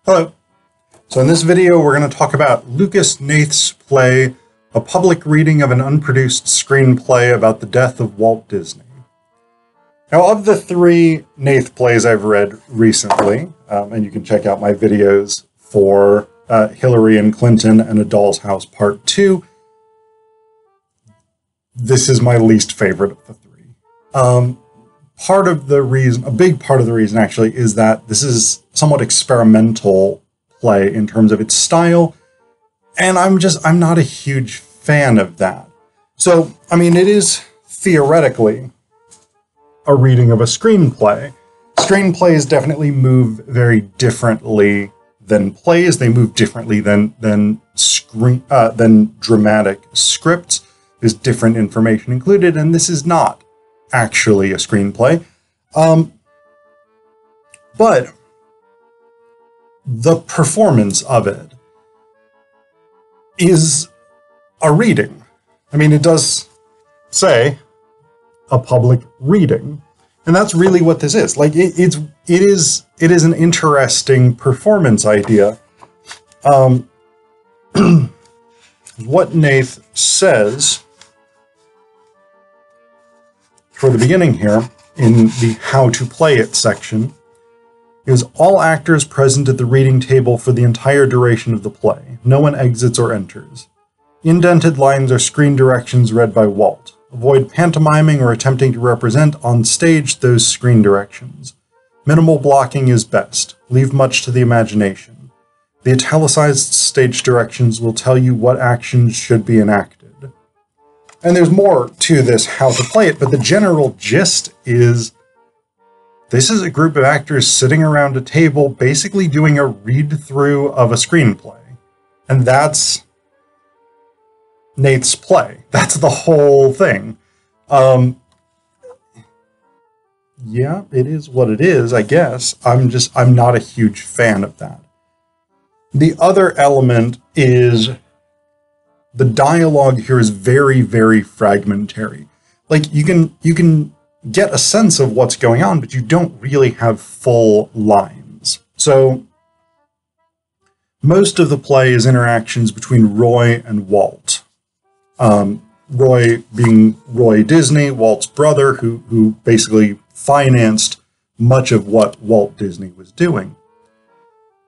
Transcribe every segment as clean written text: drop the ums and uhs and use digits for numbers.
Hello. So in this video, we're going to talk about Lucas Hnath's play, a public reading of an unproduced screenplay about the death of Walt Disney. Now, of the three Hnath plays I've read recently, and you can check out my videos for Hillary and Clinton and A Doll's House Part 2, this is my least favorite of the three. Part of the reason, a big part of the reason actually, is that this is somewhat experimental play in terms of its style, and I'm not a huge fan of that. So, I mean, it is theoretically a reading of a screenplay. Screenplays definitely move very differently than plays. They move differently than dramatic scripts. There's different information included, and this is not actually a screenplay. But the performance of it is a reading. I mean, it does say a public reading, and that's really what this is. Like, it is an interesting performance idea. What Hnath says for the beginning here, in the How to Play It section, is all actors present at the reading table for the entire duration of the play. No one exits or enters. Indented lines are screen directions read by Walt. Avoid pantomiming or attempting to represent on stage those screen directions. Minimal blocking is best. Leave much to the imagination. The italicized stage directions will tell you what actions should be enacted. And there's more to this How to Play It, but the general gist is this is a group of actors sitting around a table basically doing a read-through of a screenplay. And that's Hnath's play. That's the whole thing. Yeah, it is what it is, I guess. I'm not a huge fan of that. The other element is the dialogue here is very, very fragmentary. Like, you can get a sense of what's going on, but you don't really have full lines. So most of the play is interactions between Roy and Walt. Roy being Roy Disney, Walt's brother, who basically financed much of what Walt Disney was doing.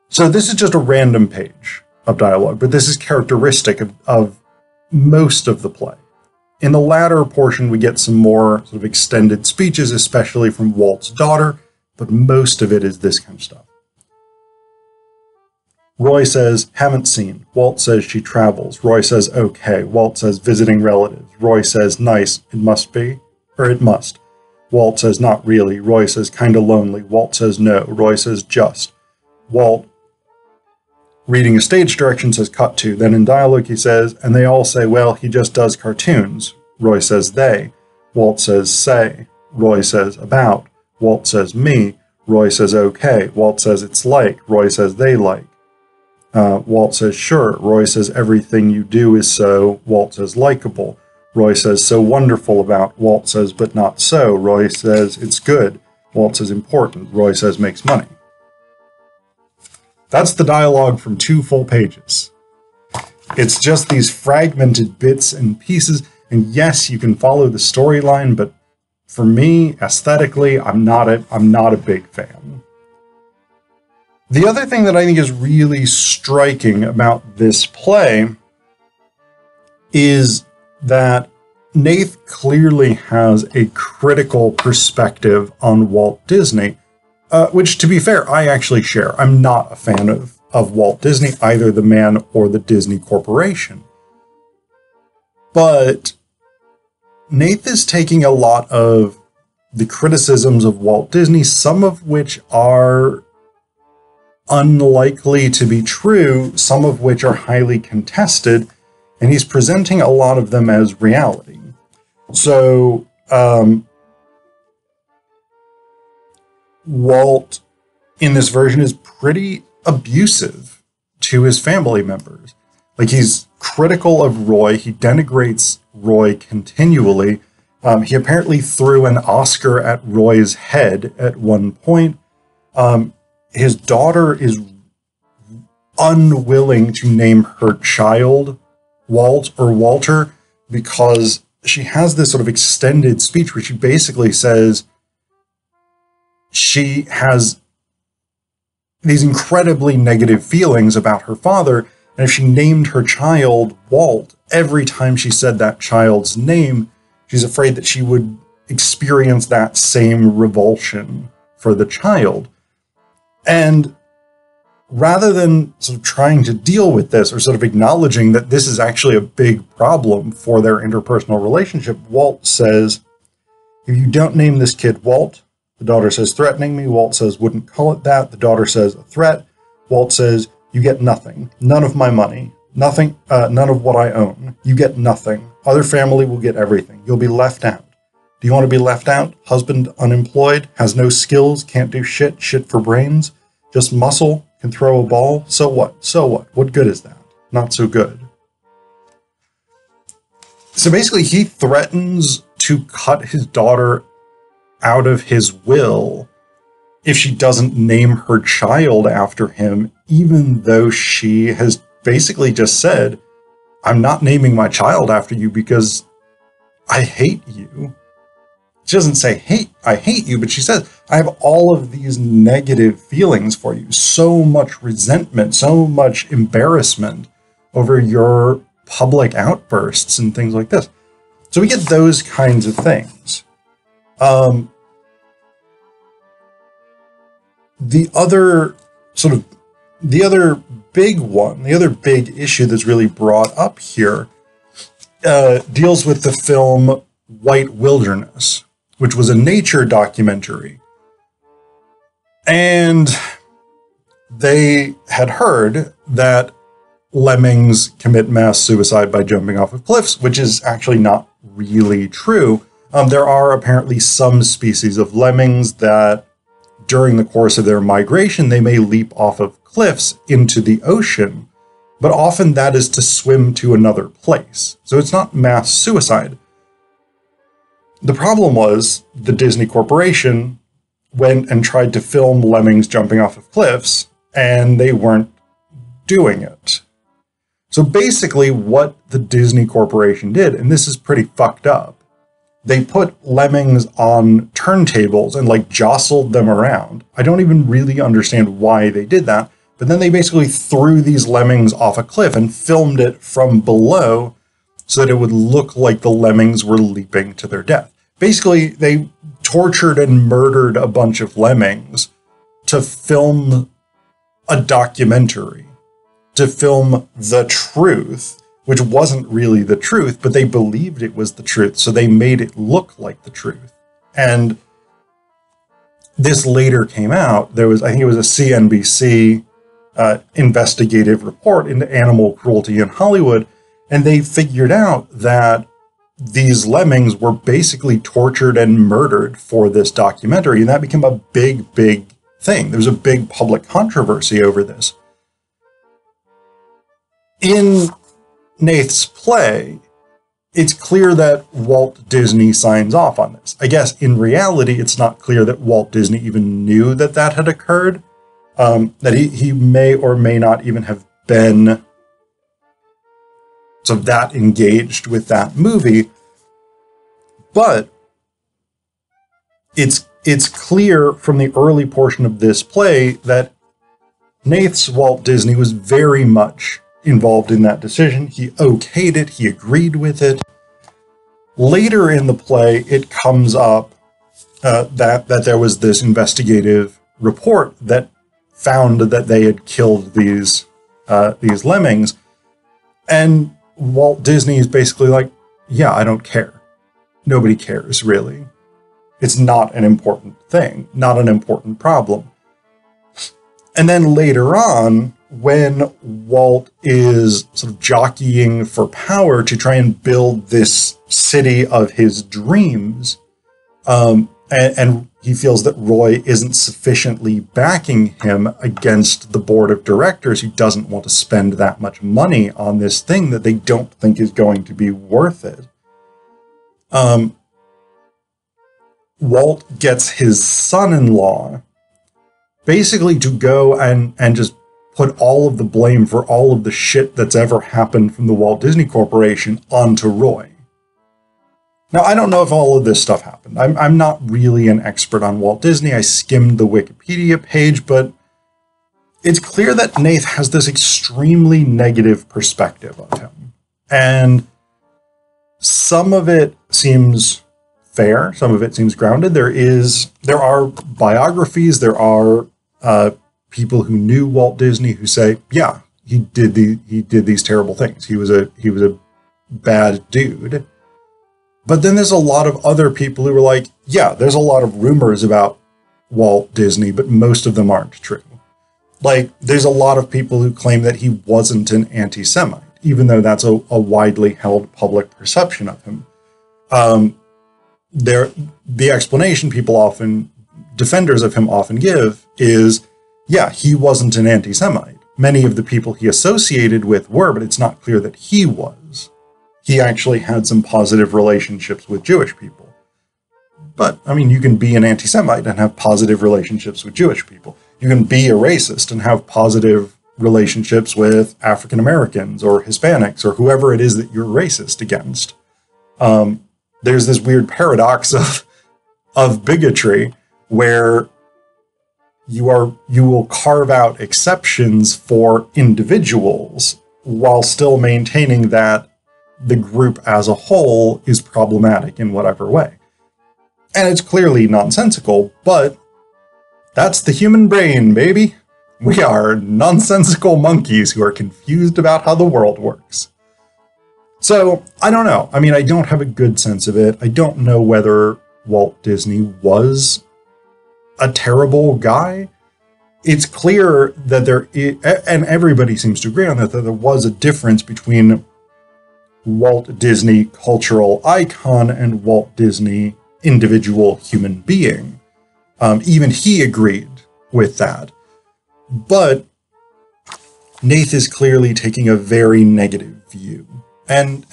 So this is just a random page of dialogue, but this is characteristic of most of the play. In the latter portion, we get some more sort of extended speeches, especially from Walt's daughter, but most of it is this kind of stuff. Roy says, haven't seen. Walt says she travels. Roy says, okay. Walt says, visiting relatives. Roy says, nice. It must be, or it must. Walt says, not really. Roy says, kinda lonely. Walt says, no. Roy says, just. Walt, reading a stage direction, says, cut to. Then in dialogue he says, and they all say, well, he just does cartoons. Roy says, they. Walt says, say. Roy says, about. Walt says, me. Roy says, okay. Walt says, it's like. Roy says, they like. Walt says, sure. Roy says, everything you do is so. Walt says, likable. Roy says, so wonderful about. Walt says, but not so. Roy says, it's good. Walt says, important. Roy says, makes money. That's the dialogue from 2 full pages. It's just these fragmented bits and pieces, and yes, you can follow the storyline, but for me, aesthetically, I'm not a big fan. The other thing that I think is really striking about this play is that Hnath clearly has a critical perspective on Walt Disney, which, to be fair, I actually share. I'm not a fan of Walt Disney, either the man or the Disney Corporation. But Hnath is taking a lot of the criticisms of Walt Disney, some of which are unlikely to be true, some of which are highly contested, and he's presenting a lot of them as reality. So, Walt, in this version, is pretty abusive to his family members. Like, he's critical of Roy, he denigrates Roy continually. He apparently threw an Oscar at Roy's head at one point. His daughter is unwilling to name her child Walt or Walter, because she has this sort of extended speech where she basically says she has these incredibly negative feelings about her father, and if she named her child Walt, every time she said that child's name, she's afraid that she would experience that same revulsion for the child. And rather than sort of trying to deal with this or sort of acknowledging that this is actually a big problem for their interpersonal relationship, Walt says, if you don't name this kid Walt, the daughter says, threatening me. Walt says, wouldn't call it that. The daughter says, a threat. Walt says, you get nothing. None of my money. Nothing. None of what I own. You get nothing. Other family will get everything. You'll be left out. Do you want to be left out? Husband unemployed, has no skills, can't do shit for brains, just muscle, can throw a ball. So what? So what? What good is that? Not so good. So basically, he threatens to cut his daughter out of his will if she doesn't name her child after him, even though she has basically just said, I'm not naming my child after you because I hate you. She doesn't say, hey, I hate you, but she says, I have all of these negative feelings for you, so much resentment, so much embarrassment over your public outbursts and things like this. So we get those kinds of things. The other big issue that's really brought up here deals with the film White Wilderness, which was a nature documentary. And they had heard that lemmings commit mass suicide by jumping off of cliffs, which is actually not really true. There are apparently some species of lemmings that during the course of their migration, they may leap off of cliffs into the ocean, but often that is to swim to another place. So it's not mass suicide. The problem was the Disney Corporation went and tried to film lemmings jumping off of cliffs, and they weren't doing it. So basically what the Disney Corporation did, and this is pretty fucked up, they put lemmings on turntables and like jostled them around. I don't even really understand why they did that, but then they basically threw these lemmings off a cliff and filmed it from below so that it would look like the lemmings were leaping to their death. Basically, they tortured and murdered a bunch of lemmings to film a documentary, to film the truth, which wasn't really the truth, but they believed it was the truth, so they made it look like the truth. And this later came out. I think it was a CNBC investigative report into animal cruelty in Hollywood, and they figured out that these lemmings were basically tortured and murdered for this documentary, and that became a big, big thing. There was a big public controversy over this. In Hnath's play, it's clear that Walt Disney signs off on this. I guess in reality, it's not clear that Walt Disney even knew that that had occurred, that he may or may not even have been so that engaged with that movie. But it's clear from the early portion of this play that Hnath's Walt Disney was very much involved in that decision. He okayed it. He agreed with it. Later in the play, it comes up that there was this investigative report that found that they had killed these lemmings, and Walt Disney is basically like, yeah, I don't care. Nobody cares, really. It's not an important thing, not an important problem. And then later on, when Walt is sort of jockeying for power to try and build this city of his dreams, and he feels that Roy isn't sufficiently backing him against the board of directors, who doesn't want to spend that much money on this thing that they don't think is going to be worth it. Walt gets his son-in-law basically to go and just put all of the blame for all of the shit that's ever happened from the Walt Disney Corporation onto Roy. Now, I don't know if all of this stuff happened. I'm not really an expert on Walt Disney. I skimmed the Wikipedia page, but it's clear that Hnath has this extremely negative perspective of him. And some of it seems fair, some of it seems grounded. There are biographies, there are people who knew Walt Disney who say, yeah, he did these terrible things. He was a bad dude. But then there's a lot of other people who were like, yeah, there's a lot of rumors about Walt Disney, but most of them aren't true. Like, there's a lot of people who claim that he wasn't an anti-Semite, even though that's a widely held public perception of him. The explanation defenders of him often give is, yeah, he wasn't an anti-Semite. Many of the people he associated with were, but it's not clear that he was. He actually had some positive relationships with Jewish people. But, I mean, you can be an anti-Semite and have positive relationships with Jewish people. You can be a racist and have positive relationships with African Americans or Hispanics or whoever it is that you're racist against. There's this weird paradox of bigotry where you will carve out exceptions for individuals while still maintaining that the group as a whole is problematic in whatever way. And it's clearly nonsensical, but that's the human brain, baby. We are nonsensical monkeys who are confused about how the world works. So, I don't know. I mean, I don't have a good sense of it. I don't know whether Walt Disney was a terrible guy. It's clear that and everybody seems to agree on that there was a difference between Walt Disney cultural icon and Walt Disney individual human being. Even he agreed with that. But Hnath is clearly taking a very negative view. And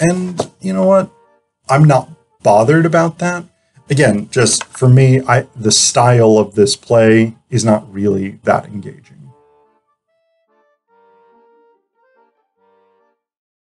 you know what? I'm not bothered about that. Again, just for me, the style of this play is not really that engaging.